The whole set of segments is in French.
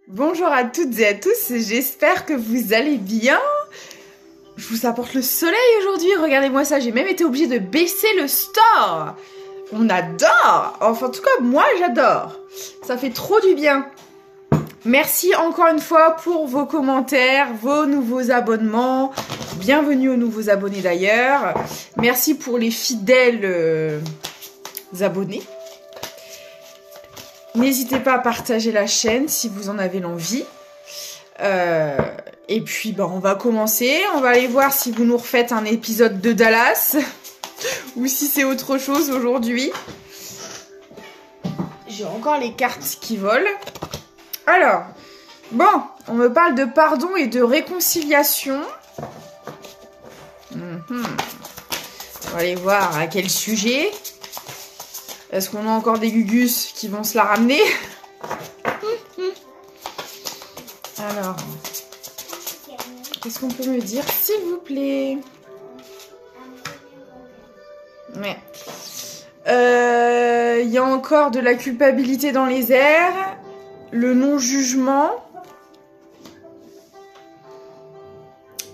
Bonjour à toutes et à tous, j'espère que vous allez bien. Je vous apporte le soleil aujourd'hui, regardez-moi ça, j'ai même été obligée de baisser le store. On adore, enfin en tout cas moi j'adore, ça fait trop du bien. Merci encore une fois pour vos commentaires, vos nouveaux abonnements, bienvenue aux nouveaux abonnés d'ailleurs. Merci pour les fidèles abonnés. N'hésitez pas à partager la chaîne si vous en avez l'envie. Et puis, on va commencer. On va aller voir si vous nous refaites un épisode de Dallas. Ou si c'est autre chose aujourd'hui. J'ai encore les cartes qui volent. Alors, on me parle de pardon et de réconciliation. On va aller voir à quel sujet. Est-ce qu'on a encore des gugus qui vont se la ramener? Alors, qu'est-ce qu'on peut me dire, s'il vous plaît? Ouais. Il y a encore de la culpabilité dans les airs. Le non-jugement.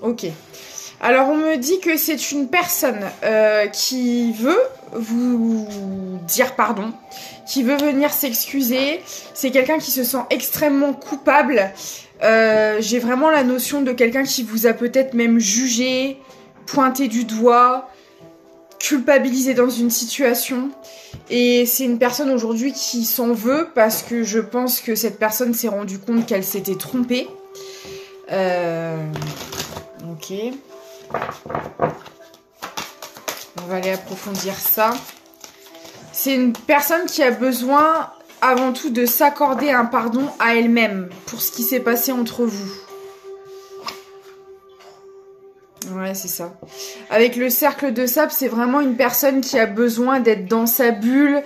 Ok. Alors, on me dit que c'est une personne qui veut vous dire pardon, qui veut venir s'excuser. C'est quelqu'un qui se sent extrêmement coupable. J'ai vraiment la notion de quelqu'un qui vous a peut-être même jugé, pointé du doigt, culpabilisé dans une situation. Et c'est une personne aujourd'hui qui s'en veut parce que je pense que cette personne s'est rendue compte qu'elle s'était trompée. Ok. On va aller approfondir ça. C'est une personne qui a besoin avant tout de s'accorder un pardon à elle-même pour ce qui s'est passé entre vous. Ouais, c'est ça. Avec le cercle de sable, c'est vraiment une personne qui a besoin d'être dans sa bulle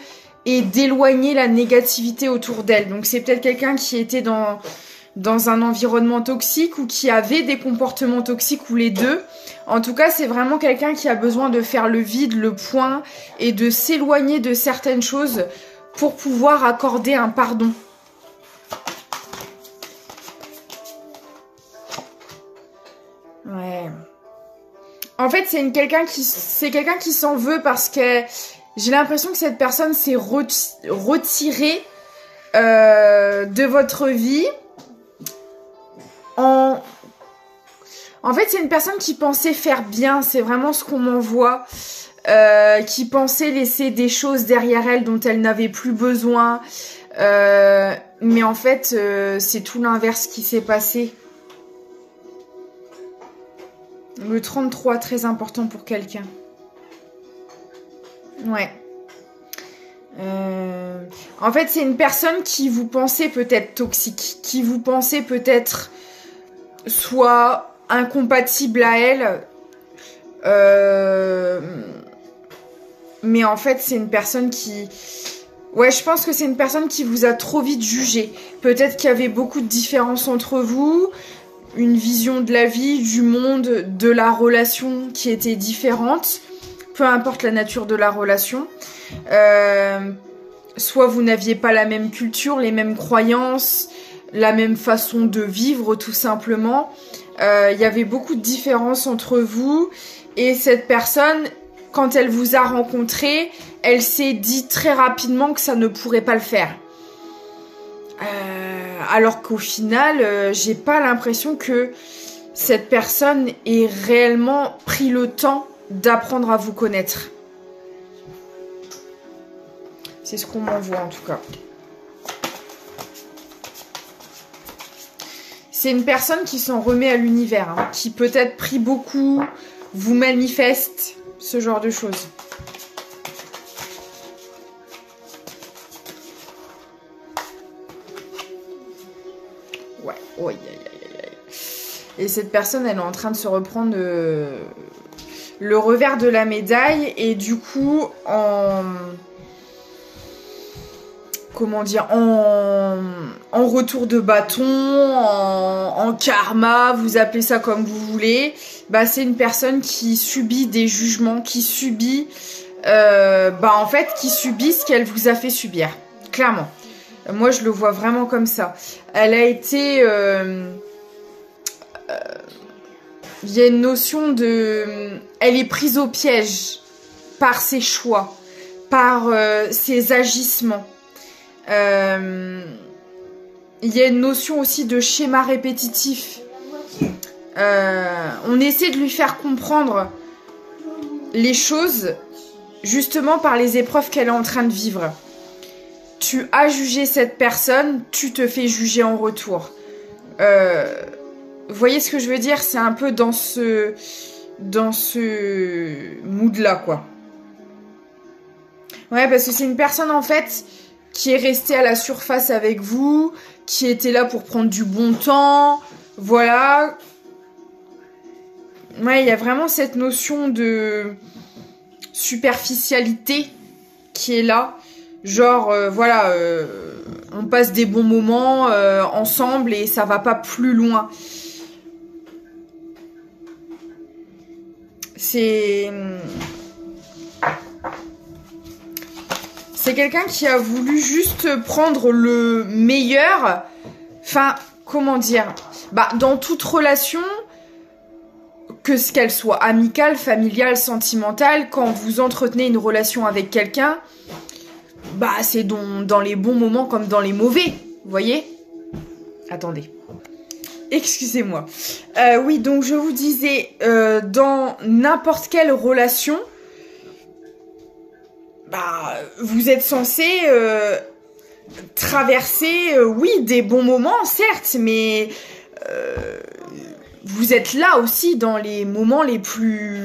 et d'éloigner la négativité autour d'elle. Donc c'est peut-être quelqu'un qui était dans un environnement toxique ou qui avait des comportements toxiques ou les deux. En tout cas, c'est vraiment quelqu'un qui a besoin de faire le vide, le point et de s'éloigner de certaines choses pour pouvoir accorder un pardon. Ouais. En fait, c'est quelqu'un qui s'en veut parce que j'ai l'impression que cette personne s'est retirée de votre vie. En fait, c'est une personne qui pensait faire bien, c'est vraiment ce qu'on m'envoie, qui pensait laisser des choses derrière elle dont elle n'avait plus besoin. Mais en fait, c'est tout l'inverse qui s'est passé. Le 33, très important pour quelqu'un. Ouais. En fait, c'est une personne qui vous pensait peut-être toxique, qui vous pensait peut-être soit incompatible à elle, mais en fait c'est une personne qui... Ouais, je pense que c'est une personne qui vous a trop vite jugé. Peut-être qu'il y avait beaucoup de différences entre vous, une vision de la vie, du monde, de la relation qui était différente, peu importe la nature de la relation. Soit vous n'aviez pas la même culture, les mêmes croyances, la même façon de vivre tout simplement. Il y avait beaucoup de différences entre vous et cette personne, quand elle vous a rencontré, elle s'est dit très rapidement que ça ne pourrait pas le faire. Alors qu'au final, j'ai pas l'impression que cette personne ait réellement pris le temps d'apprendre à vous connaître. C'est ce qu'on m'envoie en tout cas. C'est une personne qui s'en remet à l'univers, hein, qui peut-être prie beaucoup, vous manifeste, ce genre de choses. Ouais, oh, et cette personne, elle est en train de se reprendre le revers de la médaille et du coup, comment dire, en retour de bâton, en karma, vous appelez ça comme vous voulez, c'est une personne qui subit des jugements, qui subit, en fait, qui subit ce qu'elle vous a fait subir, clairement. Moi, je le vois vraiment comme ça. Elle a été... il y a une notion de... Elle est prise au piège par ses choix, par ses agissements. Il y a une notion aussi de schéma répétitif. On essaie de lui faire comprendre les choses justement par les épreuves qu'elle est en train de vivre. Tu as jugé cette personne, tu te fais juger en retour. Vous voyez ce que je veux dire? C'est un peu dans ce mood-là, quoi. Ouais, parce que c'est une personne, en fait, qui est restée à la surface avec vous, qui était là pour prendre du bon temps, voilà. Ouais, il y a vraiment cette notion de superficialité qui est là. Genre, voilà, on passe des bons moments ensemble et ça va pas plus loin. C'est quelqu'un qui a voulu juste prendre le meilleur. Enfin, comment dire? Bah, dans toute relation, qu'elle soit amicale, familiale, sentimentale, quand vous entretenez une relation avec quelqu'un, bah, c'est dans les bons moments comme dans les mauvais. Vous voyez? Attendez. Excusez-moi. Oui, donc je vous disais, dans n'importe quelle relation, bah, vous êtes censé traverser, oui, des bons moments, certes, mais vous êtes là aussi dans les moments les plus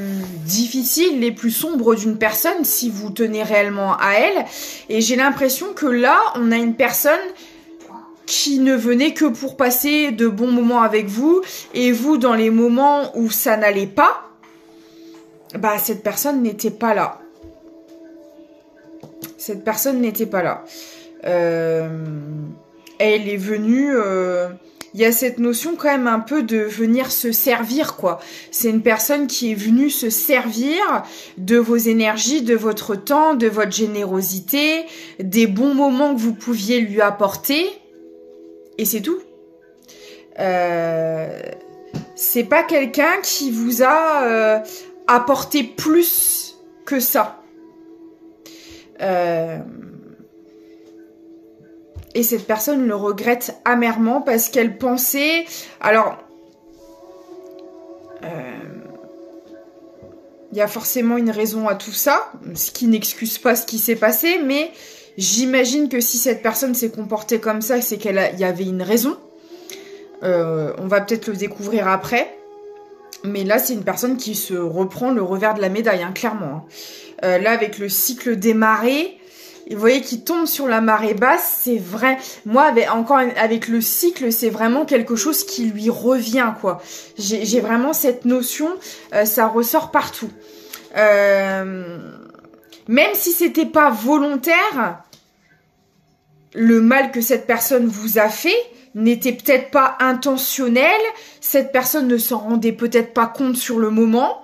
difficiles, les plus sombres d'une personne, si vous tenez réellement à elle. Et j'ai l'impression que là, on a une personne qui ne venait que pour passer de bons moments avec vous, et vous, dans les moments où ça n'allait pas, bah, cette personne n'était pas là. Cette personne n'était pas là. Elle est venue... Il y a cette notion quand même un peu de venir se servir, quoi. C'est une personne qui est venue se servir de vos énergies, de votre temps, de votre générosité, des bons moments que vous pouviez lui apporter. Et c'est tout. C'est pas quelqu'un qui vous a apporté plus que ça. Et cette personne le regrette amèrement parce qu'elle pensait... Alors, il y a forcément une raison à tout ça, ce qui n'excuse pas ce qui s'est passé, mais j'imagine que si cette personne s'est comportée comme ça, c'est qu'il y avait une raison. On va peut-être le découvrir après. Mais là, c'est une personne qui se reprend le revers de la médaille, hein, clairement. Là, avec le cycle des marées... Et vous voyez qu'il tombe sur la marée basse, c'est vrai. Moi, avec le cycle, c'est vraiment quelque chose qui lui revient, quoi. J'ai vraiment cette notion, ça ressort partout. Même si c'était pas volontaire, le mal que cette personne vous a fait n'était peut-être pas intentionnel. Cette personne ne s'en rendait peut-être pas compte sur le moment.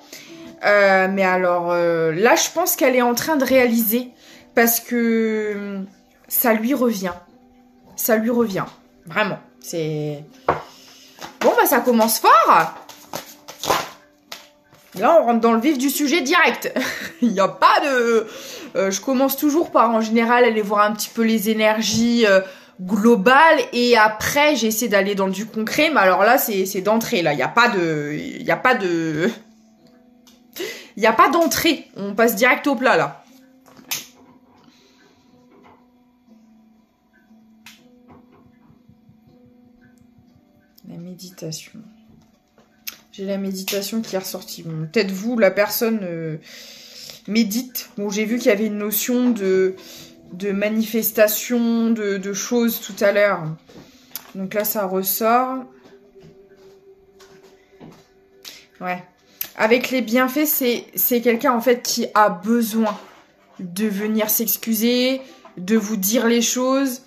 Mais alors, là, je pense qu'elle est en train de réaliser. Parce que ça lui revient. Ça lui revient. Vraiment. C'est... Bon, bah ça commence fort. Là, on rentre dans le vif du sujet direct. Il n'y a pas de... je commence toujours par, en général, aller voir un petit peu les énergies globales. Et après, j'essaie d'aller dans du concret. Mais alors là, c'est d'entrée. Là, il n'y a pas de... Il n'y a pas de... Il n'y a pas d'entrée. On passe direct au plat, là. La méditation. J'ai la méditation qui est ressortie. Bon, peut-être vous, la personne médite. Bon, j'ai vu qu'il y avait une notion de manifestation, de choses tout à l'heure. Donc là, ça ressort. Ouais. Avec les bienfaits, c'est quelqu'un, en fait, qui a besoin de venir s'excuser, de vous dire les choses,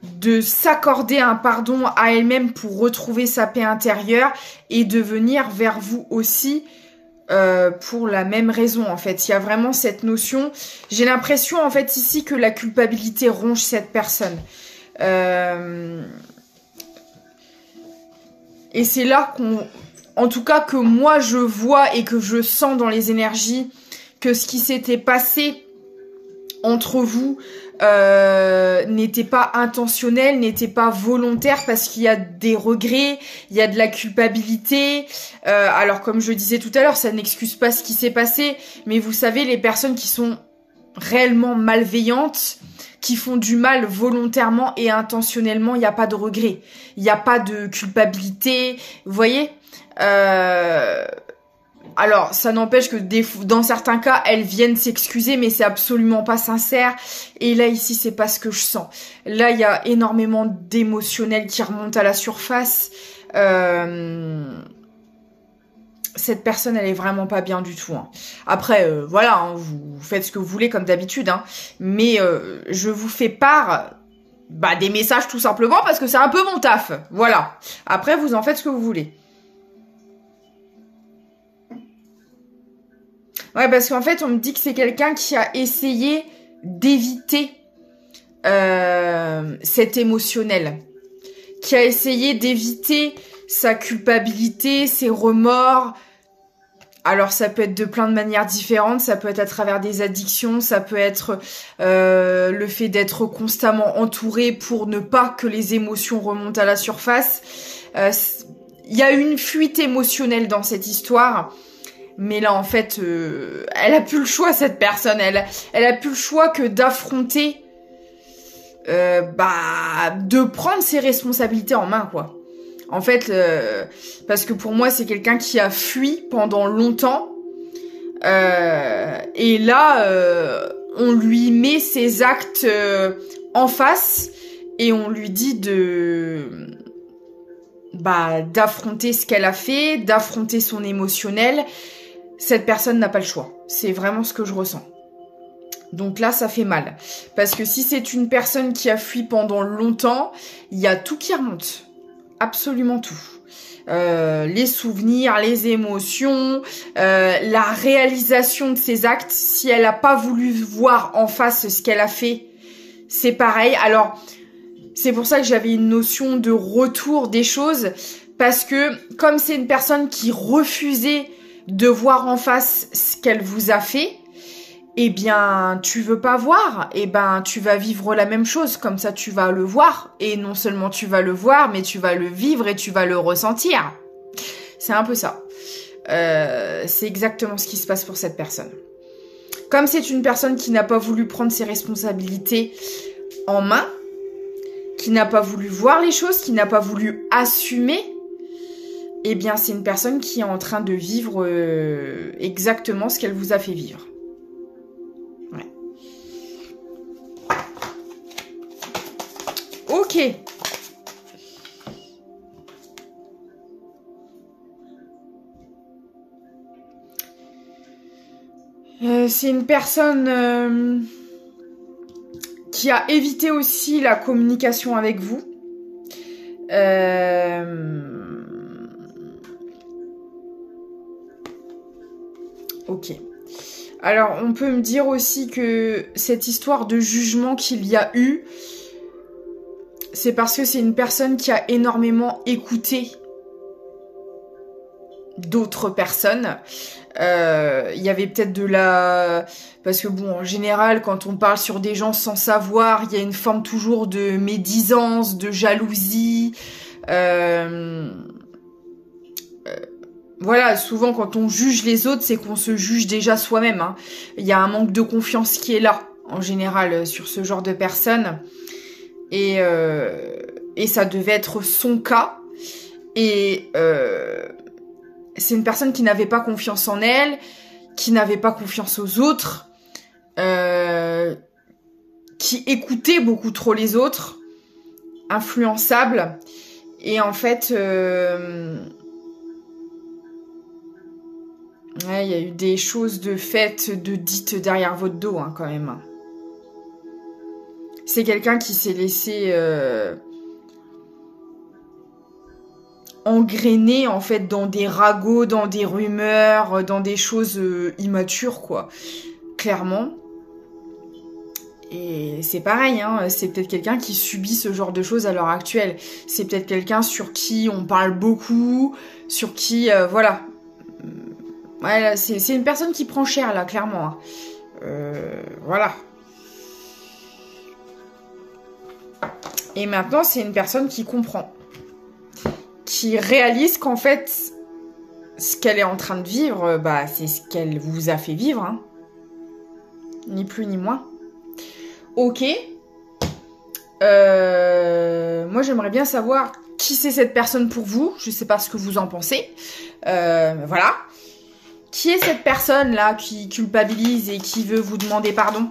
de s'accorder un pardon à elle-même pour retrouver sa paix intérieure et de venir vers vous aussi pour la même raison, en fait. Il y a vraiment cette notion. J'ai l'impression, en fait, ici que la culpabilité ronge cette personne. Et c'est là en tout cas que moi je vois et que je sens dans les énergies que ce qui s'était passé entre vous n'était pas intentionnel, n'était pas volontaire, parce qu'il y a des regrets, il y a de la culpabilité. Alors comme je disais tout à l'heure, ça n'excuse pas ce qui s'est passé, mais vous savez, les personnes qui sont réellement malveillantes, qui font du mal volontairement et intentionnellement, il n'y a pas de regret, il n'y a pas de culpabilité, vous voyez. Alors, ça n'empêche que dans certains cas, elles viennent s'excuser, mais c'est absolument pas sincère. Et là, ici, c'est pas ce que je sens. Là, il y a énormément d'émotionnel qui remonte à la surface. Cette personne, elle est vraiment pas bien du tout. Hein. Après, voilà, hein, vous faites ce que vous voulez comme d'habitude. Hein. Mais je vous fais part des messages tout simplement parce que c'est un peu mon taf. Voilà. Après, vous en faites ce que vous voulez. Ouais, parce qu'en fait, on me dit que c'est quelqu'un qui a essayé d'éviter cet émotionnel, qui a essayé d'éviter sa culpabilité, ses remords. Alors, ça peut être de plein de manières différentes, ça peut être à travers des addictions, ça peut être le fait d'être constamment entouré pour ne pas que les émotions remontent à la surface. Il y a une fuite émotionnelle dans cette histoire. Mais là, en fait, elle a plus le choix, cette personne. Elle a plus le choix que d'affronter, de prendre ses responsabilités en main, quoi. En fait, parce que pour moi, c'est quelqu'un qui a fui pendant longtemps. Et là, on lui met ses actes en face et on lui dit d'affronter ce qu'elle a fait, d'affronter son émotionnel. Cette personne n'a pas le choix. C'est vraiment ce que je ressens. Donc là, ça fait mal. Parce que si c'est une personne qui a fui pendant longtemps, il y a tout qui remonte. Absolument tout. Les souvenirs, les émotions, la réalisation de ses actes. Si elle n'a pas voulu voir en face ce qu'elle a fait, c'est pareil. Alors, c'est pour ça que j'avais une notion de retour des choses. Parce que comme c'est une personne qui refusait de voir en face ce qu'elle vous a fait, eh bien, tu veux pas voir, eh ben, tu vas vivre la même chose, comme ça tu vas le voir, et non seulement tu vas le voir, mais tu vas le vivre et tu vas le ressentir. C'est un peu ça. C'est exactement ce qui se passe pour cette personne. Comme c'est une personne qui n'a pas voulu prendre ses responsabilités en main, qui n'a pas voulu voir les choses, qui n'a pas voulu assumer, eh bien, c'est une personne qui est en train de vivre exactement ce qu'elle vous a fait vivre. Ouais. Ok. C'est une personne qui a évité aussi la communication avec vous. Ok. Alors, on peut me dire aussi que cette histoire de jugement qu'il y a eu, c'est parce que c'est une personne qui a énormément écouté d'autres personnes. Il y avait peut-être de la... Parce que bon, en général, quand on parle sur des gens sans savoir, il y a une forme toujours de médisance, de jalousie. Voilà, souvent quand on juge les autres, c'est qu'on se juge déjà soi-même. Hein. Il y a un manque de confiance qui est là, en général, sur ce genre de personnes. Et ça devait être son cas. Et c'est une personne qui n'avait pas confiance en elle, qui n'avait pas confiance aux autres, qui écoutait beaucoup trop les autres, influençable. Et en fait... ouais, il y a eu des choses de faites, de dites derrière votre dos, hein, quand même. C'est quelqu'un qui s'est laissé engrainer, en fait, dans des ragots, dans des rumeurs, dans des choses immatures, quoi. Clairement. Et c'est pareil, hein, c'est peut-être quelqu'un qui subit ce genre de choses à l'heure actuelle. C'est peut-être quelqu'un sur qui on parle beaucoup, sur qui, voilà. Ouais, c'est une personne qui prend cher, là, clairement. Hein. Voilà. Et maintenant, c'est une personne qui comprend. Qui réalise qu'en fait, ce qu'elle est en train de vivre, bah, c'est ce qu'elle vous a fait vivre. Hein. Ni plus ni moins. Ok. Moi, j'aimerais bien savoir qui c'est cette personne pour vous. Je sais pas ce que vous en pensez. Voilà. Qui est cette personne-là qui culpabilise et qui veut vous demander pardon?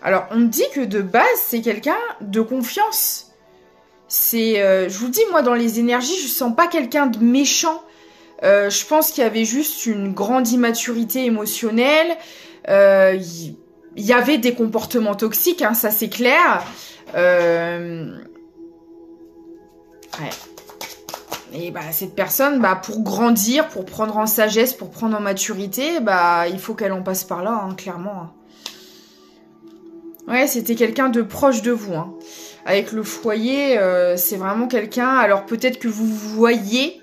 Alors, on me dit que de base, c'est quelqu'un de confiance. C'est, je vous dis, moi, dans les énergies, je sens pas quelqu'un de méchant. Je pense qu'il y avait juste une grande immaturité émotionnelle. Il y avait des comportements toxiques, hein, ça c'est clair. Ouais. Et bah cette personne, bah pour grandir, pour prendre en sagesse, pour prendre en maturité, bah il faut qu'elle en passe par là, hein, clairement. Ouais, c'était quelqu'un de proche de vous. Hein. Avec le foyer, c'est vraiment quelqu'un. Alors peut-être que vous voyez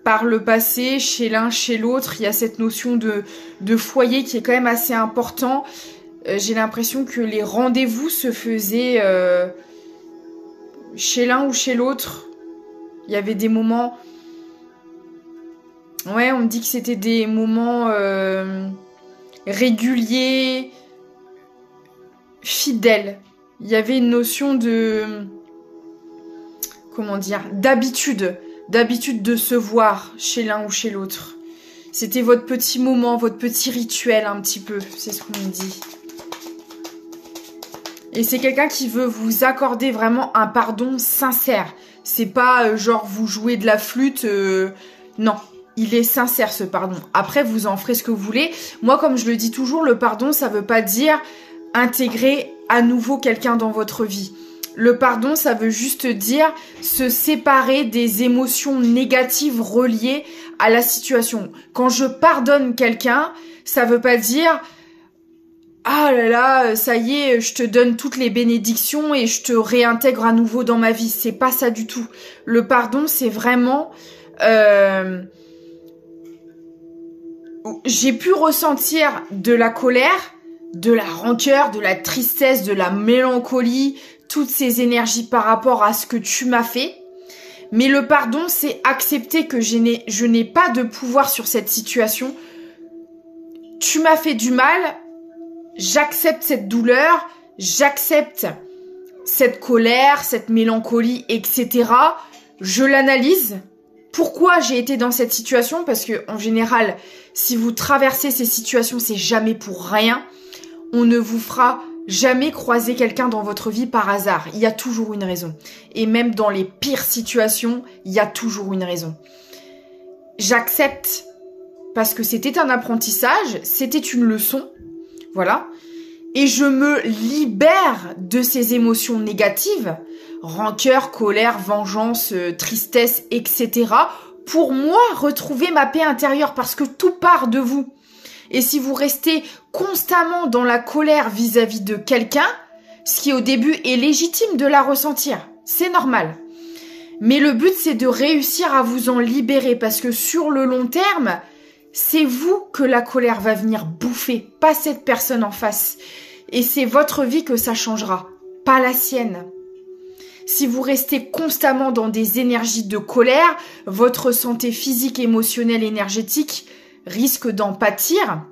par le passé, chez l'un, chez l'autre, il y a cette notion de foyer qui est quand même assez important. J'ai l'impression que les rendez-vous se faisaient chez l'un ou chez l'autre. Il y avait des moments... Ouais, on me dit que c'était des moments réguliers, fidèles. Il y avait une notion de... Comment dire? D'habitude de se voir chez l'un ou chez l'autre. C'était votre petit moment, votre petit rituel un petit peu, c'est ce qu'on me dit. Et c'est quelqu'un qui veut vous accorder vraiment un pardon sincère. C'est pas genre vous jouez de la flûte, non. Il est sincère ce pardon. Après, vous en ferez ce que vous voulez. Moi, comme je le dis toujours, le pardon, ça veut pas dire intégrer à nouveau quelqu'un dans votre vie. Le pardon, ça veut juste dire se séparer des émotions négatives reliées à la situation. Quand je pardonne quelqu'un, ça veut pas dire « Ah là là, ça y est, je te donne toutes les bénédictions et je te réintègre à nouveau dans ma vie. » C'est pas ça du tout. Le pardon, c'est vraiment... J'ai pu ressentir de la colère, de la rancœur, de la tristesse, de la mélancolie, toutes ces énergies par rapport à ce que tu m'as fait. Mais le pardon, c'est accepter que je n'ai pas de pouvoir sur cette situation. Tu m'as fait du mal, j'accepte cette douleur, j'accepte cette colère, cette mélancolie, etc. Je l'analyse. Pourquoi j'ai été dans cette situation? Parce que, en général, si vous traversez ces situations, c'est jamais pour rien. On ne vous fera jamais croiser quelqu'un dans votre vie par hasard. Il y a toujours une raison. Et même dans les pires situations, il y a toujours une raison. J'accepte parce que c'était un apprentissage, c'était une leçon. Voilà. Et je me libère de ces émotions négatives, rancœur, colère, vengeance, tristesse, etc. pour moi retrouver ma paix intérieure parce que tout part de vous. Et si vous restez constamment dans la colère vis-à-vis de quelqu'un, ce qui au début est légitime de la ressentir, c'est normal. Mais le but, c'est de réussir à vous en libérer parce que sur le long terme, c'est vous que la colère va venir bouffer, pas cette personne en face. Et c'est votre vie que ça changera, pas la sienne. Si vous restez constamment dans des énergies de colère, votre santé physique, émotionnelle, énergétique risque d'en pâtir.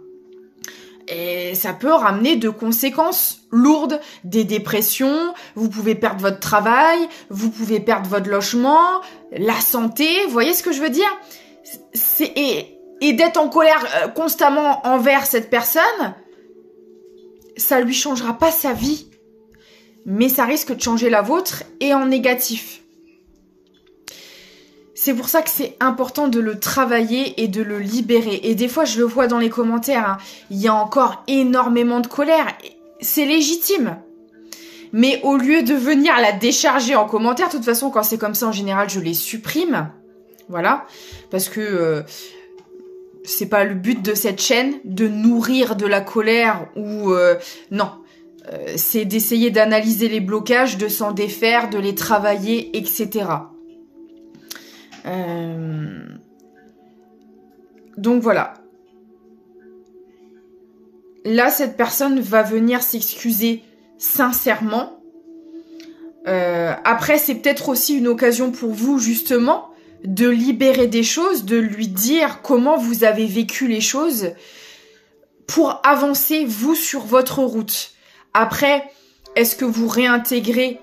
Et ça peut ramener de conséquences lourdes, des dépressions, vous pouvez perdre votre travail, vous pouvez perdre votre logement, la santé, vous voyez ce que je veux dire? Et d'être en colère constamment envers cette personne, ça lui changera pas sa vie, mais ça risque de changer la vôtre et en négatif. C'est pour ça que c'est important de le travailler et de le libérer. Et des fois, je le vois dans les commentaires, hein, il y a encore énormément de colère. C'est légitime. Mais au lieu de venir la décharger en commentaire, de toute façon, quand c'est comme ça, en général, je les supprime. Voilà. Parce que c'est pas le but de cette chaîne de nourrir de la colère ou non. C'est d'essayer d'analyser les blocages, de s'en défaire, de les travailler, etc. Donc voilà. Là, cette personne va venir s'excuser sincèrement. Après, c'est peut-être aussi une occasion pour vous, justement, de libérer des choses, de lui dire comment vous avez vécu les choses pour avancer, vous, sur votre route. Après, est-ce que vous réintégrez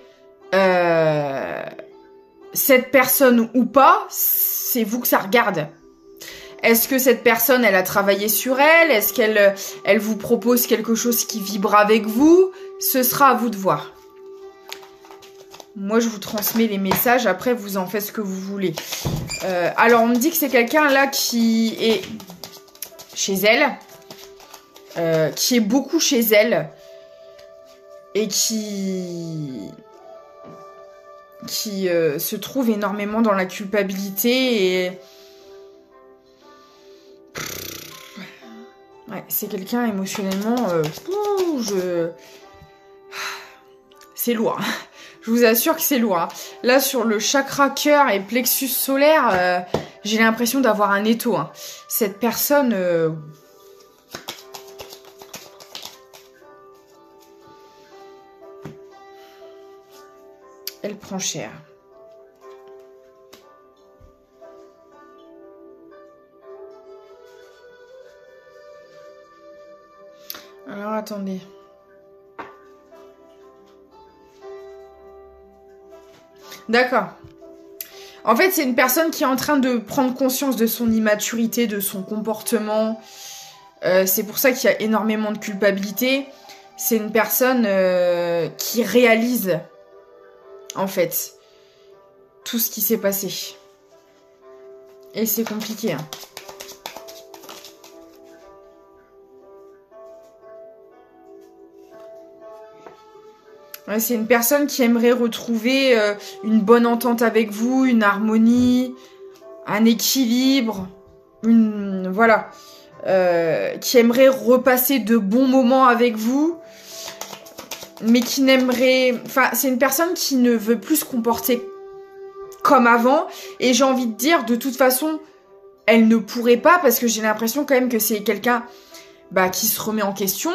cette personne ou pas? C'est vous que ça regarde. Est-ce que cette personne, elle a travaillé sur elle? Est-ce qu'elle vous propose quelque chose qui vibre avec vous? Ce sera à vous de voir. Moi, je vous transmets les messages. Après, vous en faites ce que vous voulez. Alors, on me dit que c'est quelqu'un là qui est chez elle. Qui est beaucoup chez elle. Et qui se trouve énormément dans la culpabilité. Et ouais, c'est quelqu'un émotionnellement... C'est lourd. Je vous assure que c'est lourd. Hein. Là, sur le chakra cœur et plexus solaire, j'ai l'impression d'avoir un étau. Hein. Cette personne... elle prend cher. Alors, attendez. D'accord. En fait, c'est une personne qui est en train de prendre conscience de son immaturité, de son comportement. C'est pour ça qu'il y a énormément de culpabilité. C'est une personne qui réalise, en fait, tout ce qui s'est passé. Et c'est compliqué, hein. Ouais, c'est une personne qui aimerait retrouver une bonne entente avec vous, une harmonie, un équilibre, voilà, qui aimerait repasser de bons moments avec vous, mais qui n'aimerait... Enfin, c'est une personne qui ne veut plus se comporter comme avant, et j'ai envie de dire, de toute façon, elle ne pourrait pas, parce que j'ai l'impression quand même que c'est quelqu'un qui se remet en question,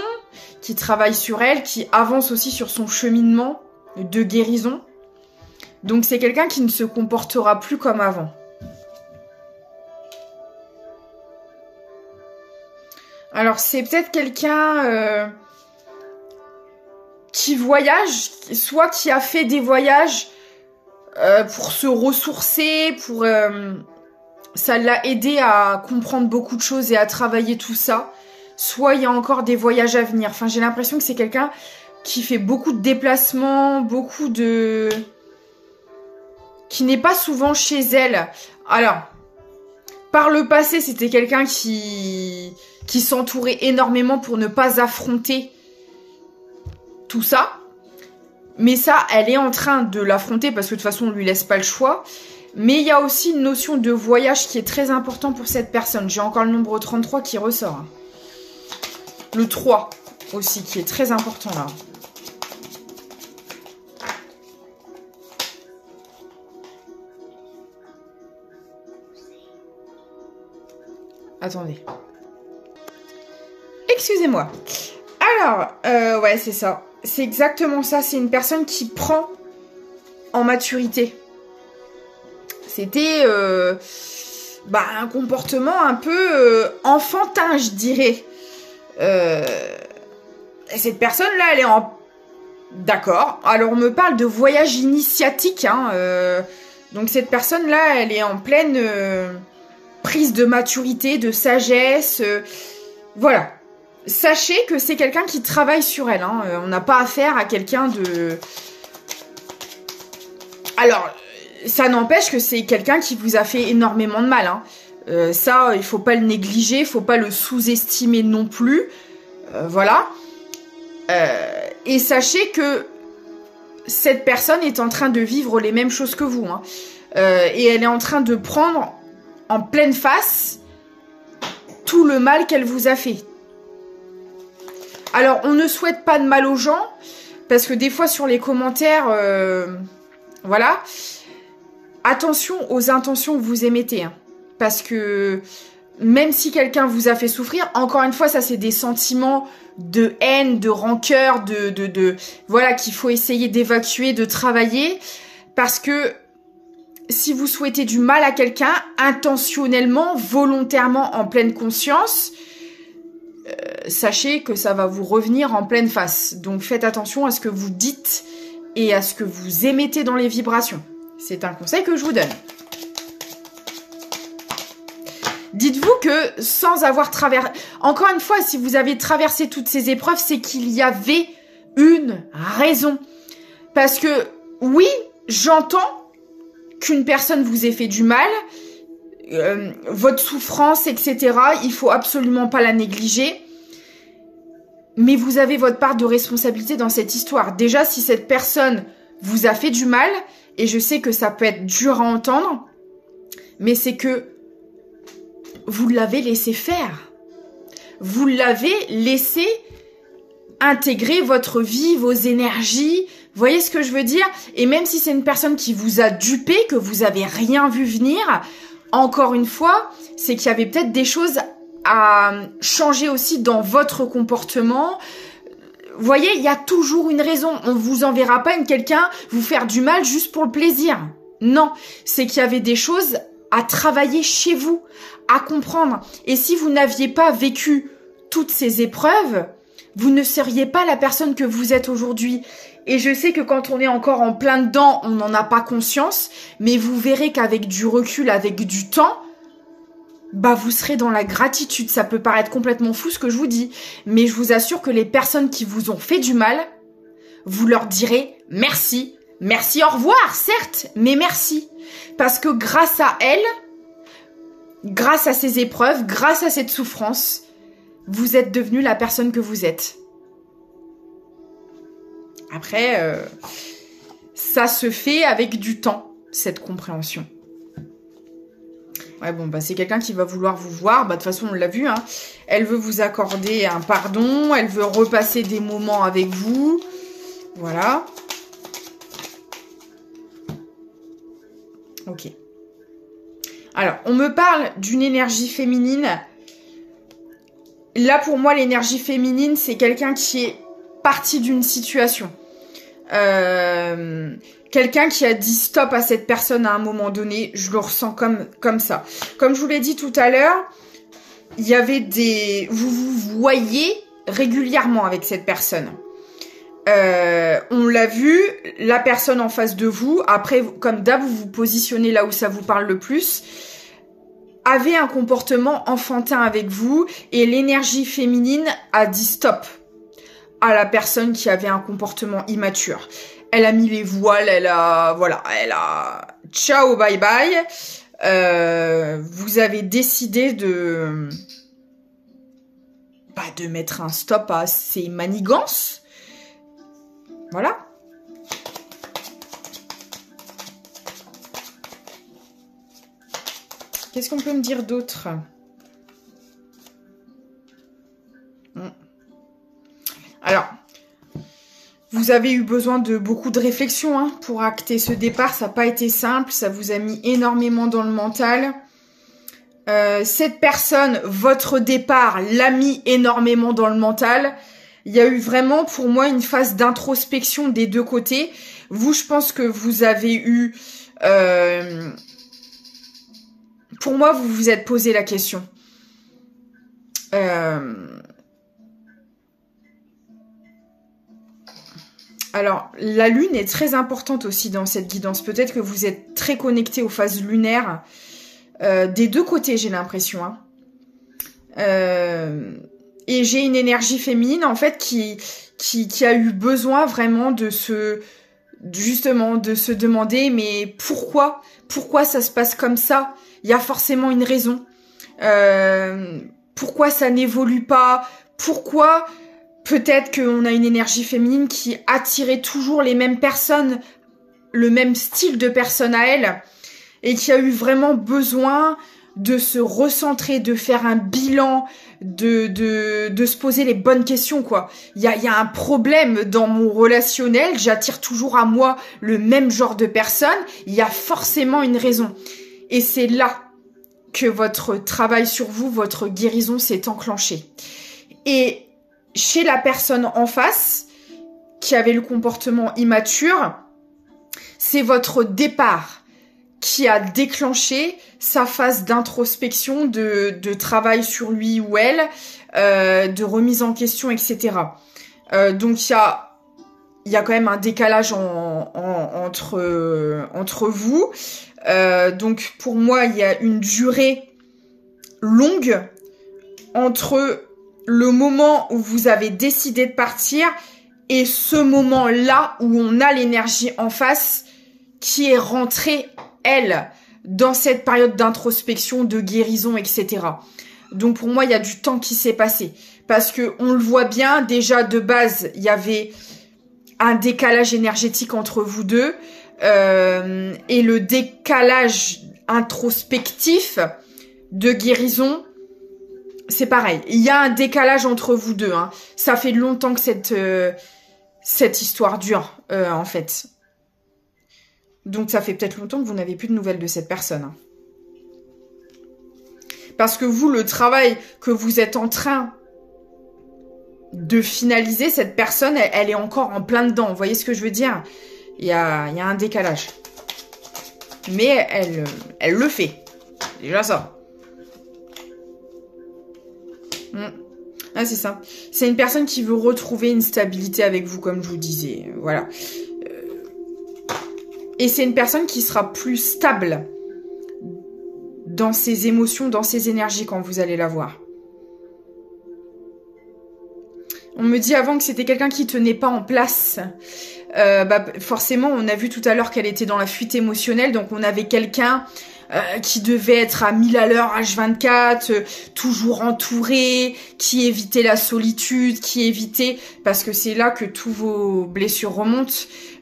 qui travaille sur elle, qui avance aussi sur son cheminement de guérison. Donc c'est quelqu'un qui ne se comportera plus comme avant. Alors c'est peut-être quelqu'un qui voyage, soit qui a fait des voyages pour se ressourcer, ça l'a aidé à comprendre beaucoup de choses et à travailler tout ça. Soit il y a encore des voyages à venir. Enfin, j'ai l'impression que c'est quelqu'un qui fait beaucoup de déplacements, qui n'est pas souvent chez elle. Alors, par le passé, c'était quelqu'un qui s'entourait énormément pour ne pas affronter tout ça. Mais ça, elle est en train de l'affronter parce que de toute façon, on lui laisse pas le choix. Mais il y a aussi une notion de voyage qui est très important pour cette personne. J'ai encore le nombre 33 qui ressort. Le 3 aussi, qui est très important là. Attendez. Excusez-moi. Alors, ouais, c'est ça. C'est exactement ça. C'est une personne qui prend en maturité. C'était un comportement un peu enfantin, je dirais. Cette personne-là, elle est en... D'accord. Alors, on me parle de voyage initiatique. Hein, donc, cette personne-là, elle est en pleine prise de maturité, de sagesse. Voilà. Sachez que c'est quelqu'un qui travaille sur elle. Hein. On n'a pas affaire à quelqu'un de... Alors, ça n'empêche que c'est quelqu'un qui vous a fait énormément de mal. Hein. Ça, il faut pas le négliger, il faut pas le sous-estimer non plus. Voilà. Et sachez que cette personne est en train de vivre les mêmes choses que vous. Hein. Et elle est en train de prendre en pleine face tout le mal qu'elle vous a fait. Alors, on ne souhaite pas de mal aux gens, parce que des fois sur les commentaires, voilà, attention aux intentions que vous émettez, hein, parce que même si quelqu'un vous a fait souffrir, encore une fois, ça c'est des sentiments de haine, de rancœur, voilà, qu'il faut essayer d'évacuer, de travailler, parce que si vous souhaitez du mal à quelqu'un, intentionnellement, volontairement, en pleine conscience, sachez que ça va vous revenir en pleine face. Donc faites attention à ce que vous dites et à ce que vous émettez dans les vibrations. C'est un conseil que je vous donne. Dites-vous que sans avoir traversé... Encore une fois, si vous avez traversé toutes ces épreuves, c'est qu'il y avait une raison. Parce que, oui, j'entends qu'une personne vous ait fait du mal, votre souffrance, etc. Il faut absolument pas la négliger. Mais vous avez votre part de responsabilité dans cette histoire. Déjà, si cette personne vous a fait du mal, et je sais que ça peut être dur à entendre, mais c'est que vous l'avez laissé faire. Vous l'avez laissé intégrer votre vie, vos énergies. Vous voyez ce que je veux dire? Et même si c'est une personne qui vous a dupé, que vous avez rien vu venir, encore une fois, c'est qu'il y avait peut-être des choses à changer aussi dans votre comportement. Vous voyez, il y a toujours une raison. On vous enverra pas quelqu'un vous faire du mal juste pour le plaisir. Non, c'est qu'il y avait des choses à travailler chez vous, à comprendre. Et si vous n'aviez pas vécu toutes ces épreuves, vous ne seriez pas la personne que vous êtes aujourd'hui. Et je sais que quand on est encore en plein dedans, on n'en a pas conscience, mais vous verrez qu'avec du recul, avec du temps, bah vous serez dans la gratitude. Ça peut paraître complètement fou ce que je vous dis, mais je vous assure que les personnes qui vous ont fait du mal, vous leur direz merci. Merci, au revoir, certes, mais merci. Parce que grâce à elles, grâce à ces épreuves, grâce à cette souffrance, vous êtes devenu la personne que vous êtes. Après, ça se fait avec du temps, cette compréhension. Ouais, bon, bah c'est quelqu'un qui va vouloir vous voir. Bah de toute façon, on l'a vu, hein. Elle veut vous accorder un pardon, elle veut repasser des moments avec vous. Voilà. Ok. Alors, on me parle d'une énergie féminine. Là, pour moi, l'énergie féminine, c'est quelqu'un qui est parti d'une situation. Quelqu'un qui a dit stop à cette personne à un moment donné. Je le ressens comme ça. Comme je vous l'ai dit tout à l'heure, il y avait des... Vous vous voyez régulièrement avec cette personne. On l'a vu, la personne en face de vous, après, comme d'hab, vous vous positionnez là où ça vous parle le plus, avait un comportement enfantin avec vous, et l'énergie féminine a dit stop à la personne qui avait un comportement immature. Elle a mis les voiles, elle a... Ciao, bye bye. Vous avez décidé de mettre un stop à ces manigances. Voilà. Qu'est-ce qu'on peut me dire d'autre? Alors, vous avez eu besoin de beaucoup de réflexion hein, pour acter ce départ. Ça n'a pas été simple. Ça vous a mis énormément dans le mental. Cette personne, votre départ, l'a mis énormément dans le mental. Il y a eu vraiment, pour moi, une phase d'introspection des deux côtés. Vous, je pense que vous avez eu... pour moi, vous vous êtes posé la question. Alors, la lune est très importante aussi dans cette guidance. Peut-être que vous êtes très connecté aux phases lunaires. Des deux côtés, j'ai l'impression. Hein. Et j'ai une énergie féminine, en fait, qui a eu besoin vraiment de se demander, mais pourquoi ça se passe comme ça? Il y a forcément une raison. Pourquoi ça n'évolue pas? Pourquoi peut-être qu'on a une énergie féminine qui attirait toujours les mêmes personnes, le même style de personne à elle, et qui a eu vraiment besoin de se recentrer, de faire un bilan, de se poser les bonnes questions, quoi. Il y a un problème dans mon relationnel, j'attire toujours à moi le même genre de personne, il y a forcément une raison. Et c'est là que votre travail sur vous, votre guérison s'est enclenchée. Et chez la personne en face, qui avait le comportement immature, c'est votre départ qui a déclenché sa phase d'introspection, de travail sur lui ou elle, de remise en question, etc. Donc il y a quand même un décalage entre vous. Donc pour moi, il y a une durée longue entre le moment où vous avez décidé de partir et ce moment-là où on a l'énergie en face qui est rentrée, elle, dans cette période d'introspection, de guérison, etc. Donc pour moi, il y a du temps qui s'est passé. Parce que on le voit bien, déjà de base, il y avait un décalage énergétique entre vous deux. Et le décalage introspectif de guérison, c'est pareil. Il y a un décalage entre vous deux. Hein. Ça fait longtemps que cette histoire dure, en fait. Donc ça fait peut-être longtemps que vous n'avez plus de nouvelles de cette personne. Hein. Parce que vous, le travail que vous êtes en train de finaliser, cette personne, elle est encore en plein dedans. Vous voyez ce que je veux dire ? Il y a un décalage. Mais elle le fait. Déjà ça. Ah, c'est ça. C'est une personne qui veut retrouver une stabilité avec vous, comme je vous disais. Voilà. Et c'est une personne qui sera plus stable dans ses émotions, dans ses énergies quand vous allez la voir. On me dit avant que c'était quelqu'un qui tenait pas en place. Forcément, on a vu tout à l'heure qu'elle était dans la fuite émotionnelle. Donc, on avait quelqu'un qui devait être à 1000 à l'heure, H24, toujours entouré, qui évitait la solitude, qui évitait... Parce que c'est là que tous vos blessures remontent.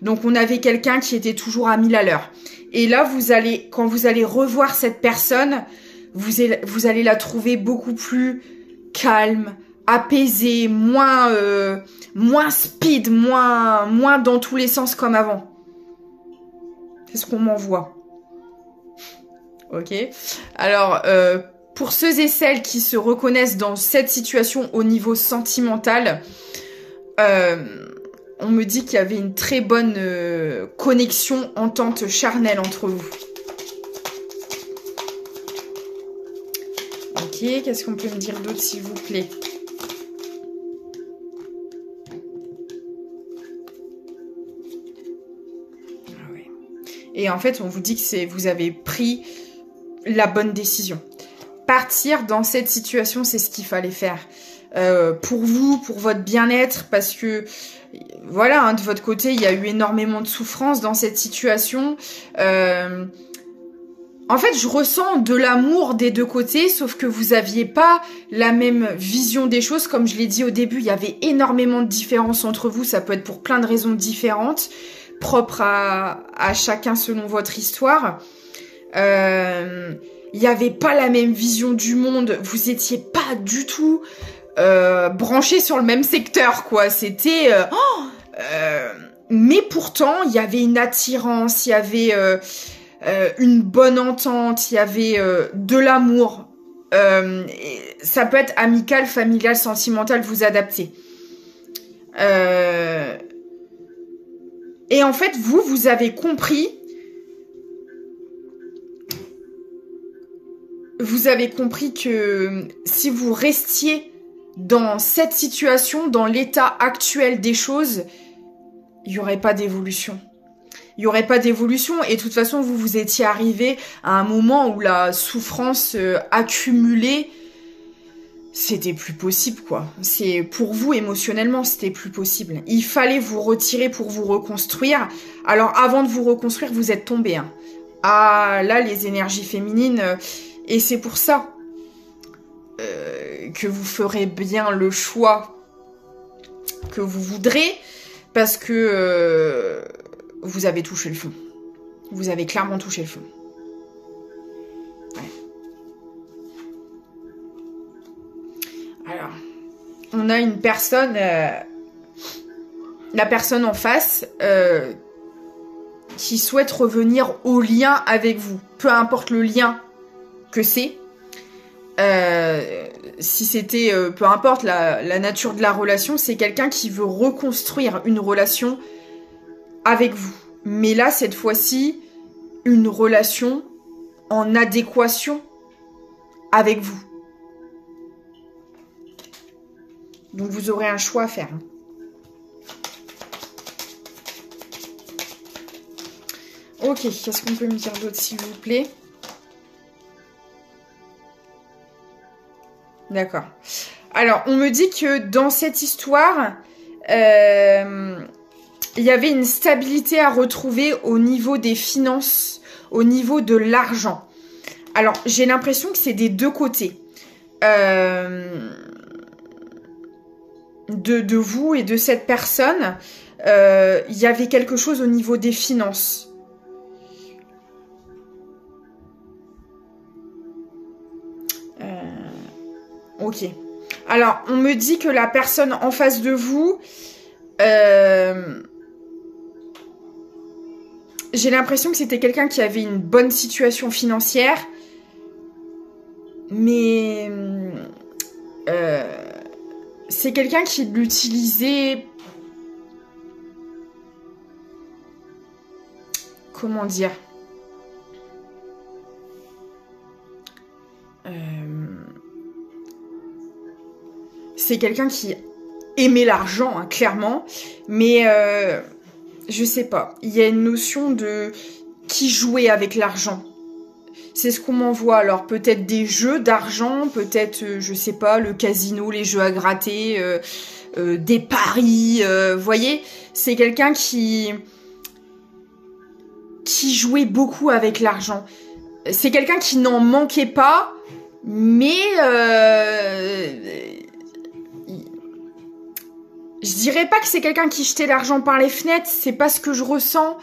Donc, on avait quelqu'un qui était toujours à 1000 à l'heure. Et là, quand vous allez revoir cette personne, vous allez la trouver beaucoup plus calme, apaisée, moins speed, moins dans tous les sens comme avant. C'est ce qu'on m'envoie. Ok. Alors, pour ceux et celles qui se reconnaissent dans cette situation au niveau sentimental, on me dit qu'il y avait une très bonne connexion, entente charnelle entre vous. Ok, qu'est-ce qu'on peut me dire d'autre, s'il vous plaît ? Ah ouais. Et en fait, on vous dit que vous avez pris la bonne décision. Partir dans cette situation, c'est ce qu'il fallait faire. Pour vous, pour votre bien-être, parce que voilà, hein, de votre côté, il y a eu énormément de souffrance dans cette situation. En fait, je ressens de l'amour des deux côtés, sauf que vous aviez pas la même vision des choses. Comme je l'ai dit au début, il y avait énormément de différences entre vous. Ça peut être pour plein de raisons différentes, propres à chacun selon votre histoire. Il n'y avait pas la même vision du monde. Vous étiez pas du tout branchés sur le même secteur, quoi. C'était... mais pourtant, il y avait une attirance, il y avait une bonne entente, il y avait de l'amour. Ça peut être amical, familial, sentimental, vous adaptez. Et en fait, vous avez compris... Vous avez compris que si vous restiez dans cette situation, dans l'état actuel des choses, il n'y aurait pas d'évolution. Il n'y aurait pas d'évolution et de toute façon, vous étiez arrivé à un moment où la souffrance accumulée, c'était plus possible, quoi. C'est pour vous, émotionnellement, c'était plus possible. Il fallait vous retirer pour vous reconstruire. Alors, avant de vous reconstruire, vous êtes tombé. Hein. Ah, là, les énergies féminines... Et c'est pour ça que vous ferez bien le choix que vous voudrez, parce que vous avez touché le fond. Vous avez clairement touché le fond. Ouais. on a une personne, la personne en face, qui souhaite revenir au lien avec vous. Peu importe le lien que c'est. Si c'était, peu importe la nature de la relation, c'est quelqu'un qui veut reconstruire une relation avec vous. Mais là, cette fois-ci, une relation en adéquation avec vous. Donc vous aurez un choix à faire. Ok, qu'est-ce qu'on peut me dire d'autre, s'il vous plaît? D'accord. Alors, on me dit que dans cette histoire, il y avait une stabilité à retrouver au niveau des finances, au niveau de l'argent. Alors, j'ai l'impression que c'est des deux côtés. De vous et de cette personne, il y avait quelque chose au niveau des finances. Ok. Alors, on me dit que la personne en face de vous, j'ai l'impression que c'était quelqu'un qui avait une bonne situation financière, mais c'est quelqu'un qui l'utilisait... Comment dire ? C'est quelqu'un qui aimait l'argent, hein, clairement, mais je sais pas. Il y a une notion de qui jouait avec l'argent. C'est ce qu'on m'envoie. Alors peut-être des jeux d'argent, peut-être, je sais pas, le casino, les jeux à gratter, des paris. Vous voyez, c'est quelqu'un qui jouait beaucoup avec l'argent. C'est quelqu'un qui n'en manquait pas, mais je dirais pas que c'est quelqu'un qui jetait l'argent par les fenêtres, c'est pas ce que je ressens,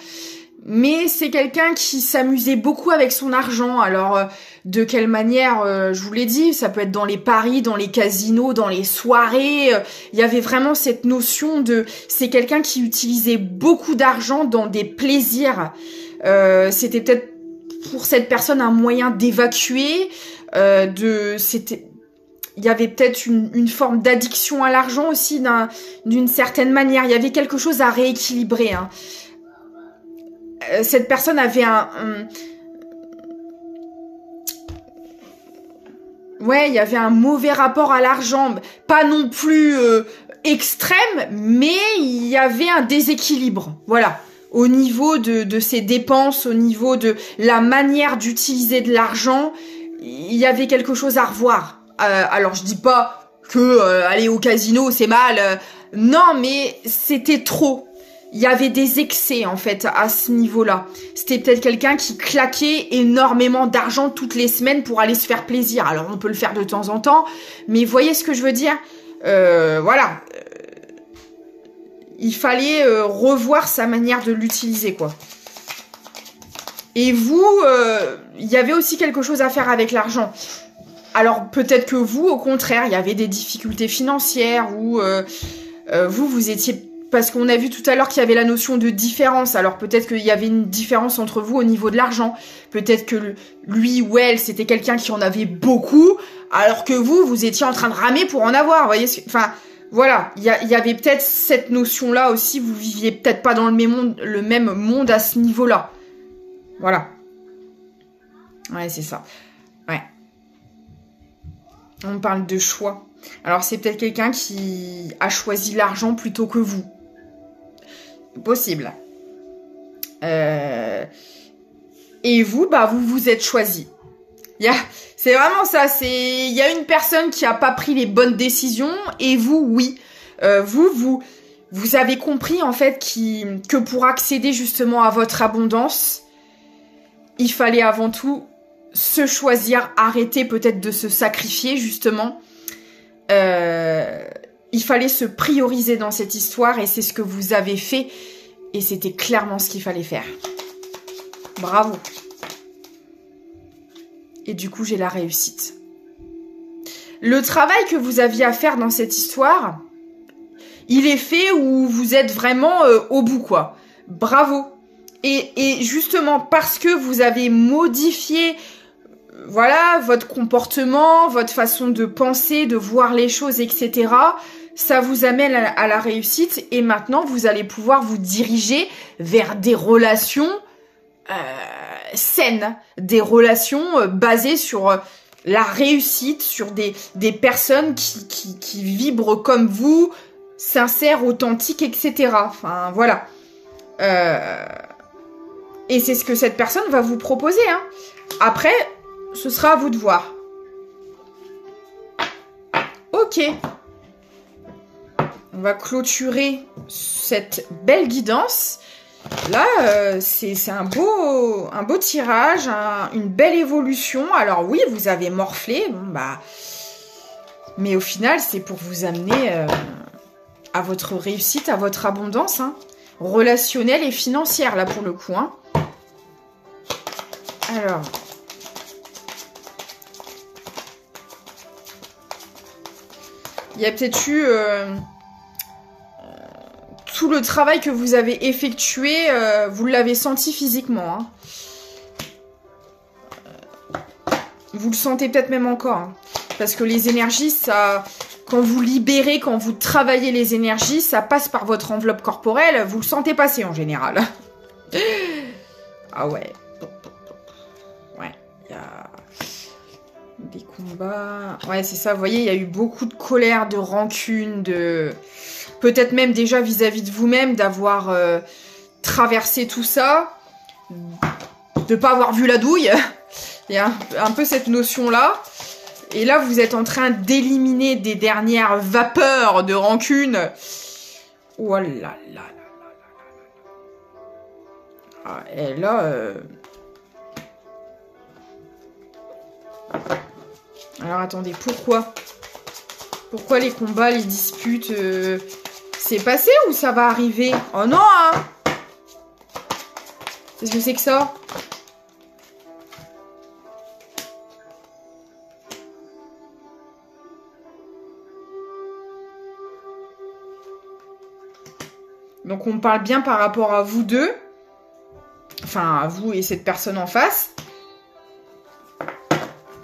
mais c'est quelqu'un qui s'amusait beaucoup avec son argent. Alors, de quelle manière, je vous l'ai dit, ça peut être dans les paris, dans les casinos, dans les soirées. Il y avait vraiment cette notion de... C'est quelqu'un qui utilisait beaucoup d'argent dans des plaisirs. C'était peut-être pour cette personne un moyen d'évacuer, il y avait peut-être une forme d'addiction à l'argent aussi, d'une certaine manière. Il y avait quelque chose à rééquilibrer. Hein. Cette personne avait ouais, il y avait un mauvais rapport à l'argent. Pas non plus extrême, mais il y avait un déséquilibre. Voilà. Au niveau de ses dépenses, au niveau de la manière d'utiliser de l'argent, il y avait quelque chose à revoir. Alors je dis pas que aller au casino c'est mal, non, mais c'était trop. Il y avait des excès en fait à ce niveau-là. C'était peut-être quelqu'un qui claquait énormément d'argent toutes les semaines pour aller se faire plaisir. Alors on peut le faire de temps en temps, mais voyez ce que je veux dire. Voilà. Il fallait revoir sa manière de l'utiliser, quoi. Et vous, il y avait aussi quelque chose à faire avec l'argent. Alors peut-être que vous, au contraire, il y avait des difficultés financières ou vous étiez... Parce qu'on a vu tout à l'heure qu'il y avait la notion de différence. Alors peut-être qu'il y avait une différence entre vous au niveau de l'argent. Peut-être que lui ou elle, c'était quelqu'un qui en avait beaucoup, alors que vous étiez en train de ramer pour en avoir. Vous voyez, enfin, voilà. Il y avait peut-être cette notion-là aussi. Vous viviez peut-être pas dans le même monde à ce niveau-là. Voilà. Ouais, c'est ça. Ouais. On parle de choix. Alors c'est peut-être quelqu'un qui a choisi l'argent plutôt que vous. Possible. Et vous, bah vous vous êtes choisi. C'est vraiment ça. Il y a une personne qui a pas pris les bonnes décisions et vous, oui. Vous avez compris en fait que pour accéder justement à votre abondance, il fallait avant tout se choisir, arrêter peut-être de se sacrifier justement. Il fallait se prioriser dans cette histoire et c'est ce que vous avez fait et c'était clairement ce qu'il fallait faire. Bravo. Et du coup, j'ai la réussite. Le travail que vous aviez à faire dans cette histoire, il est fait où vous êtes vraiment au bout, quoi. Bravo. Et justement, parce que vous avez modifié, voilà, votre comportement, votre façon de penser, de voir les choses, etc., ça vous amène à la réussite. Et maintenant, vous allez pouvoir vous diriger vers des relations saines, des relations basées sur la réussite, sur des personnes qui vibrent comme vous, sincères, authentiques, etc. Enfin, voilà. Et c'est ce que cette personne va vous proposer. Hein. Après, ce sera à vous de voir. Ok. On va clôturer cette belle guidance. Là, c'est un beau tirage, une belle évolution. Alors oui, vous avez morflé. Bon, bah, mais au final, c'est pour vous amener à votre réussite, à votre abondance. Hein. Relationnelle et financière, là, pour le coup. Hein. Alors, il y a peut-être eu tout le travail que vous avez effectué, vous l'avez senti physiquement. Hein. Vous le sentez peut-être même encore. Hein. Parce que les énergies, ça, quand vous libérez, quand vous travaillez les énergies, ça passe par votre enveloppe corporelle. Vous le sentez passer en général. Ah ouais. Des combats... Ouais, c'est ça, vous voyez, il y a eu beaucoup de colère, de rancune, de... Peut-être même déjà vis-à-vis de vous-même, d'avoir traversé tout ça, de pas avoir vu la douille. Il y a un peu cette notion-là. Et là, vous êtes en train d'éliminer des dernières vapeurs de rancune. Oh là là là là là. Ah, et là... Alors attendez, pourquoi les combats, les disputes, c'est passé ou ça va arriver? Oh non, hein! Qu'est-ce que c'est que ça? Donc on parle bien par rapport à vous deux, enfin à vous et cette personne en face.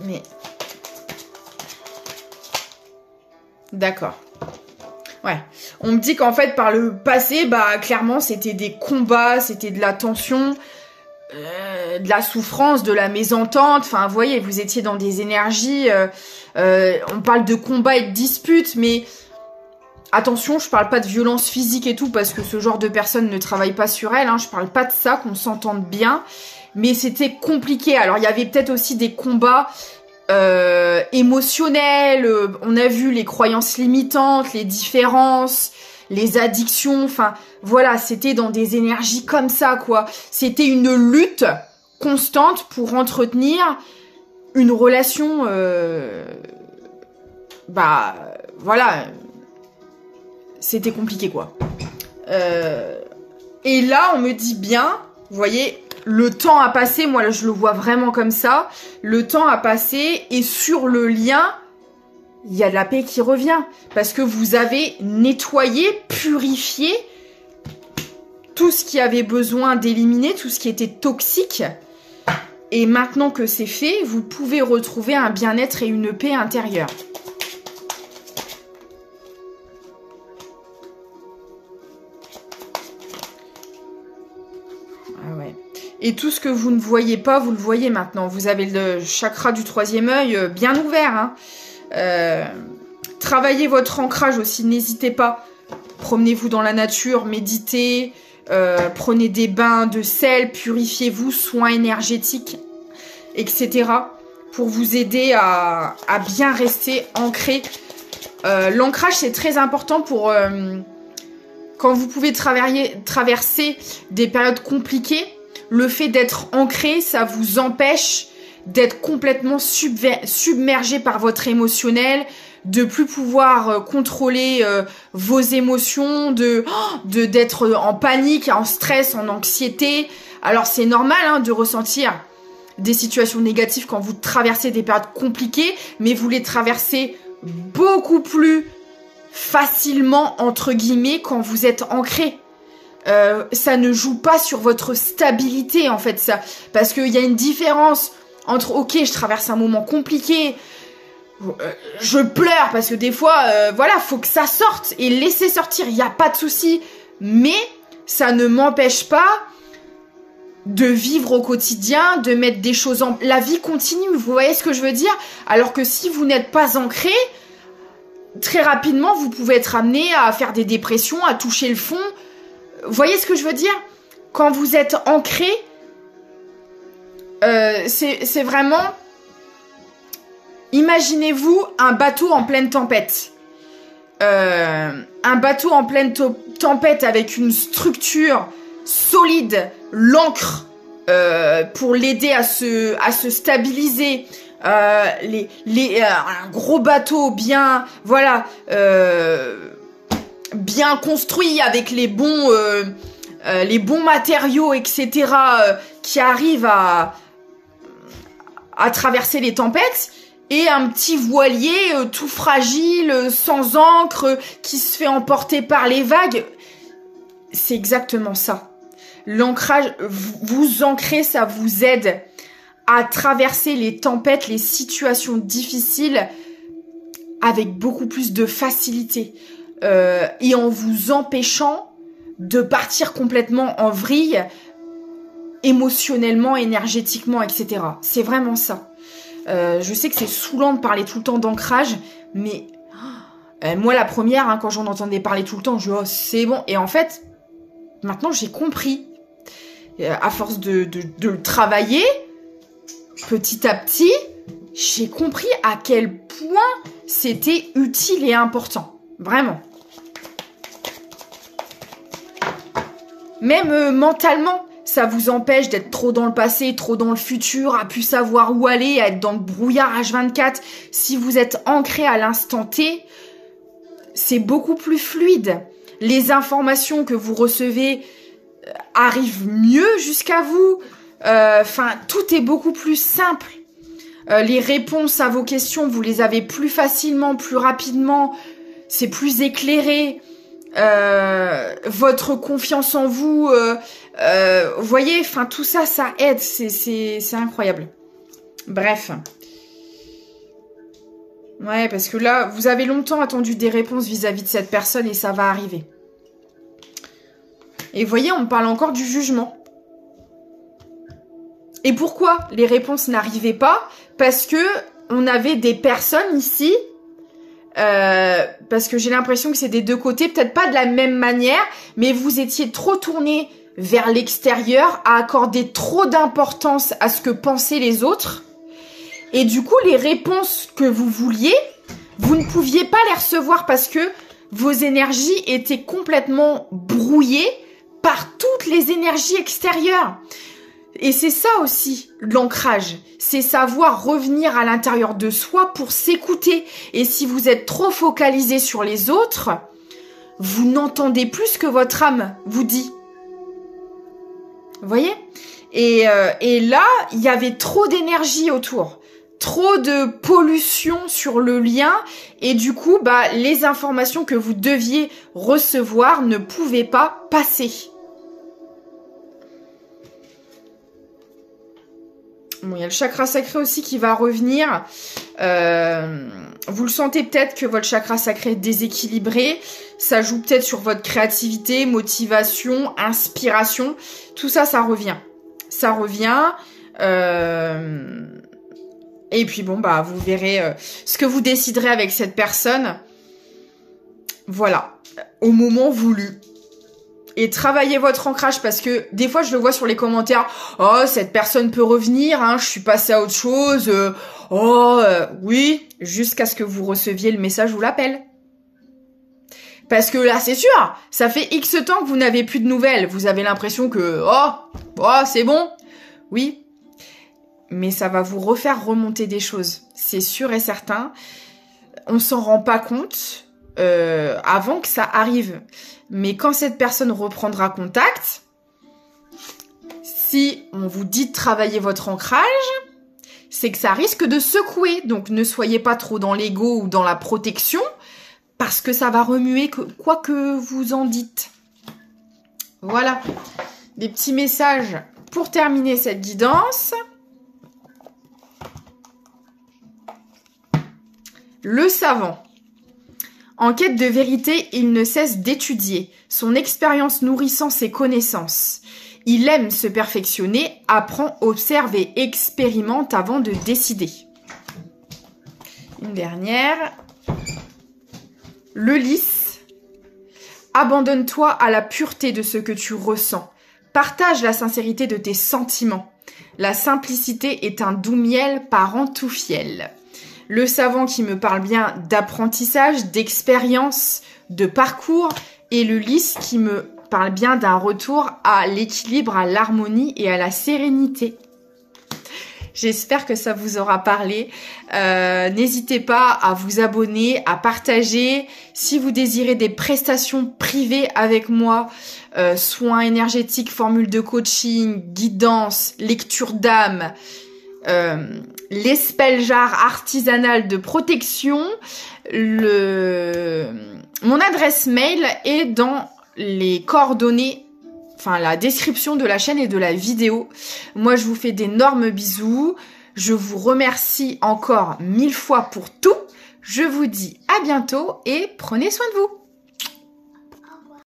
Mais... D'accord. Ouais. On me dit qu'en fait, par le passé, bah, clairement, c'était des combats, c'était de la tension, de la souffrance, de la mésentente. Enfin, vous voyez, vous étiez dans des énergies... on parle de combats et de disputes, mais... Attention, je parle pas de violence physique et tout, parce que ce genre de personnes ne travaille pas sur elles. Hein, je parle pas de ça, qu'on s'entende bien. Mais c'était compliqué. Alors, il y avait peut-être aussi des combats... émotionnel, on a vu les croyances limitantes, les différences, les addictions, enfin voilà, c'était dans des énergies comme ça quoi. C'était une lutte constante pour entretenir une relation, bah voilà, c'était compliqué quoi. Et là on me dit bien, vous voyez. Le temps a passé, moi là, je le vois vraiment comme ça. Le temps a passé et sur le lien, il y a de la paix qui revient. Parce que vous avez nettoyé, purifié tout ce qui avait besoin d'éliminer, tout ce qui était toxique. Et maintenant que c'est fait, vous pouvez retrouver un bien-être et une paix intérieure. Ah ouais. Et tout ce que vous ne voyez pas, vous le voyez maintenant. Vous avez le chakra du troisième œil bien ouvert. Hein. Travaillez votre ancrage aussi, n'hésitez pas. Promenez-vous dans la nature, méditez, prenez des bains de sel, purifiez-vous, soins énergétiques, etc. Pour vous aider à bien rester ancré. L'ancrage, c'est très important pour... quand vous pouvez traverser des périodes compliquées, le fait d'être ancré, ça vous empêche d'être complètement submergé par votre émotionnel, de plus pouvoir contrôler vos émotions, d'être en panique, en stress, en anxiété. Alors c'est normal hein, de ressentir des situations négatives quand vous traversez des périodes compliquées, mais vous les traversez beaucoup plus facilement, entre guillemets, quand vous êtes ancré. Ça ne joue pas sur votre stabilité, en fait, ça. Parce qu'il y a une différence entre, ok, je traverse un moment compliqué, je pleure, parce que des fois, voilà, faut que ça sorte, et laisser sortir, il n'y a pas de souci. Mais ça ne m'empêche pas de vivre au quotidien, de mettre des choses en... La vie continue, vous voyez ce que je veux dire? Alors que si vous n'êtes pas ancré, très rapidement, vous pouvez être amené à faire des dépressions, à toucher le fond. Vous voyez ce que je veux dire? Quand vous êtes ancré, c'est vraiment... Imaginez-vous un bateau en pleine tempête. Un bateau en pleine tempête avec une structure solide, l'ancre pour l'aider à se stabiliser. Un gros bateau bien, voilà, bien construit avec les bons matériaux, etc., qui arrivent à traverser les tempêtes, et un petit voilier tout fragile, sans ancre, qui se fait emporter par les vagues. C'est exactement ça. L'ancrage, vous ancrez, ça vous aide à traverser les tempêtes, les situations difficiles avec beaucoup plus de facilité, et en vous empêchant de partir complètement en vrille, émotionnellement, énergétiquement, etc. C'est vraiment ça. Je sais que c'est saoulant de parler tout le temps d'ancrage, mais moi la première, hein, quand j'en entendais parler tout le temps, je dis oh c'est bon. Et en fait, maintenant j'ai compris, à force de le travailler, petit à petit, j'ai compris à quel point c'était utile et important. Vraiment. Même mentalement, ça vous empêche d'être trop dans le passé, trop dans le futur, à plus savoir où aller, à être dans le brouillard H24. Si vous êtes ancré à l'instant T, c'est beaucoup plus fluide. Les informations que vous recevez arrivent mieux jusqu'à vous. Enfin, tout est beaucoup plus simple. Les réponses à vos questions, vous les avez plus facilement, plus rapidement. C'est plus éclairé. Votre confiance en vous, vous voyez, enfin tout ça, ça aide, c'est incroyable. Bref. Ouais, parce que là, vous avez longtemps attendu des réponses vis-à-vis de cette personne et ça va arriver. Et vous voyez, on parle encore du jugement. Et pourquoi les réponses n'arrivaient pas? Parce que on avait des personnes ici... parce que j'ai l'impression que c'est des deux côtés, peut-être pas de la même manière, mais vous étiez trop tourné vers l'extérieur, à accorder trop d'importance à ce que pensaient les autres, et du coup les réponses que vous vouliez, vous ne pouviez pas les recevoir parce que vos énergies étaient complètement brouillées par toutes les énergies extérieures. Et c'est ça aussi, l'ancrage. C'est savoir revenir à l'intérieur de soi pour s'écouter. Et si vous êtes trop focalisé sur les autres, vous n'entendez plus ce que votre âme vous dit. Vous voyez ? Et là, il y avait trop d'énergie autour. Trop de pollution sur le lien. Et du coup, les informations que vous deviez recevoir ne pouvaient pas passer. Bon, il y a le chakra sacré aussi qui va revenir. Vous le sentez peut-être que votre chakra sacré est déséquilibré. Ça joue peut-être sur votre créativité, motivation, inspiration. Tout ça, ça revient. Ça revient. Et puis bon, vous verrez ce que vous déciderez avec cette personne. Voilà. Au moment voulu. Et travaillez votre ancrage parce que des fois je le vois sur les commentaires. Oh, cette personne peut revenir, hein, je suis passée à autre chose. Oui, jusqu'à ce que vous receviez le message ou l'appel. Parce que là, c'est sûr, ça fait X temps que vous n'avez plus de nouvelles. Vous avez l'impression que c'est bon. Oui, mais ça va vous refaire remonter des choses. C'est sûr et certain. On s'en rend pas compte avant que ça arrive. Mais quand cette personne reprendra contact, si on vous dit de travailler votre ancrage, c'est que ça risque de secouer. Donc ne soyez pas trop dans l'ego ou dans la protection, parce que ça va remuer quoi que vous en dites. Voilà, des petits messages pour terminer cette guidance. Le savant. En quête de vérité, il ne cesse d'étudier, son expérience nourrissant ses connaissances. Il aime se perfectionner, apprend, observe et expérimente avant de décider. Une dernière. Le lys. Abandonne-toi à la pureté de ce que tu ressens. Partage la sincérité de tes sentiments. La simplicité est un doux miel parent tout fiel. Le savant qui me parle bien d'apprentissage, d'expérience, de parcours. Et le lys qui me parle bien d'un retour à l'équilibre, à l'harmonie et à la sérénité. J'espère que ça vous aura parlé. N'hésitez pas à vous abonner, à partager. Si vous désirez des prestations privées avec moi, soins énergétiques, formules de coaching, guidance, lecture d'âme, les spell jars artisanales de protection, mon adresse mail est dans les coordonnées, enfin la description de la chaîne et de la vidéo. Moi, je vous fais d'énormes bisous. Je vous remercie encore 1000 fois pour tout. Je vous dis à bientôt et prenez soin de vous.